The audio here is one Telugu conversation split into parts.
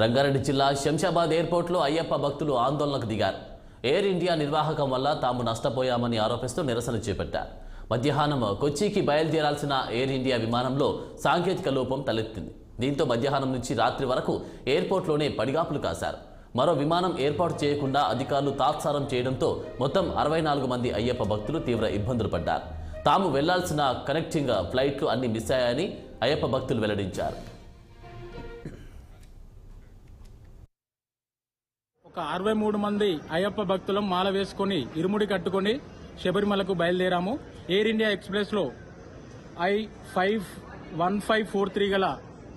రంగారెడ్డి జిల్లా శంషాబాద్ ఎయిర్పోర్ట్లో అయ్యప్ప భక్తులు ఆందోళనకు దిగారు. ఎయిర్ ఇండియా నిర్వాహకం వల్ల తాము నష్టపోయామని ఆరోపిస్తూ నిరసన చేపట్టారు. మధ్యాహ్నం కొచ్చికి బయలుదేరాల్సిన ఎయిర్ ఇండియా విమానంలో సాంకేతిక లోపం తలెత్తింది. దీంతో మధ్యాహ్నం నుంచి రాత్రి వరకు ఎయిర్పోర్ట్లోనే పడిగాపులు కాశారు. మరో విమానం ఏర్పాటు చేయకుండా అధికారులు తాత్సారం చేయడంతో మొత్తం 64 మంది అయ్యప్ప భక్తులు తీవ్ర ఇబ్బందులు పడ్డారు. తాము వెళ్లాల్సిన కనెక్టింగ్ ఫ్లైట్లు అన్ని మిస్ అయ్యాయని అయ్యప్ప భక్తులు వెల్లడించారు. ఒక 63 మంది అయ్యప్ప భక్తులం మాల వేసుకొని ఇరుముడి కట్టుకొని శబరిమలకు బయలుదేరాము. ఎయిర్ ఇండియా ఎక్స్ప్రెస్లో I-1543 గల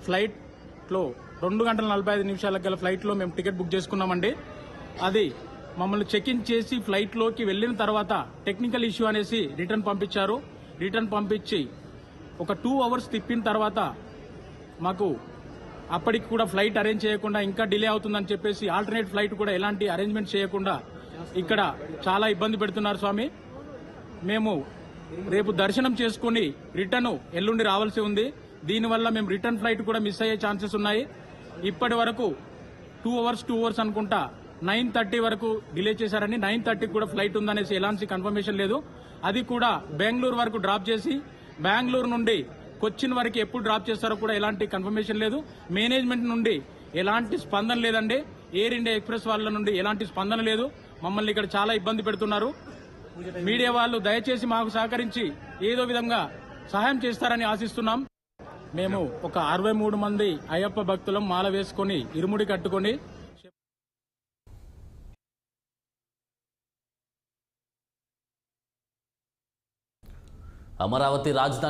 ఫ్లైట్లో 2 గంటల 45 నిమిషాలకు గల ఫ్లైట్లో మేము టికెట్ బుక్ చేసుకున్నామండి. అది మమ్మల్ని చెక్ ఇన్ చేసి ఫ్లైట్లోకి వెళ్ళిన తర్వాత టెక్నికల్ ఇష్యూ అనేసి రిటర్న్ పంపించారు. రిటర్న్ పంపించి ఒక 2 అవర్స్ తిప్పిన తర్వాత మాకు అప్పటికి కూడా ఫ్లైట్ అరేంజ్ చేయకుండా ఇంకా డిలే అవుతుందని చెప్పేసి ఆల్టర్నేట్ ఫ్లైట్ కూడా ఎలాంటి అరేంజ్మెంట్ చేయకుండా ఇక్కడ చాలా ఇబ్బంది పెడుతున్నారు స్వామి. మేము రేపు దర్శనం చేసుకుని రిటర్న్ ఎల్లుండి రావాల్సి ఉంది. దీనివల్ల మేము రిటర్న్ ఫ్లైట్ కూడా మిస్ అయ్యే ఛాన్సెస్ ఉన్నాయి. ఇప్పటి వరకు 2 అవర్స్ అనుకుంటా 9:30 వరకు డిలే చేశారని 9:30 కూడా ఫ్లైట్ ఉందనేసి ఎలాంటి కన్ఫర్మేషన్ లేదు. అది కూడా బెంగళూరు వరకు డ్రాప్ చేసి బెంగళూరు నుండి కొచ్చిన్ వరకు ఎప్పుడు డ్రాప్ చేస్తారో కూడా ఎలాంటి కన్ఫర్మేషన్ లేదు. మేనేజ్మెంట్ నుండి ఎలాంటి స్పందన లేదండి. ఎయిర్ ఇండియా ఎక్స్ప్రెస్ వాళ్ళ నుండి ఎలాంటి స్పందన లేదు. మమ్మల్ని ఇక్కడ చాలా ఇబ్బంది పెడుతున్నారు. మీడియా వాళ్ళు దయచేసి మాకు సహకరించి ఏదో విధంగా సహాయం చేస్తారని ఆశిస్తున్నాం. మేము ఒక 63 మంది అయ్యప్ప భక్తులం మాల వేసుకొని ఇరుముడి కట్టుకొని అమరావతి రాజధాని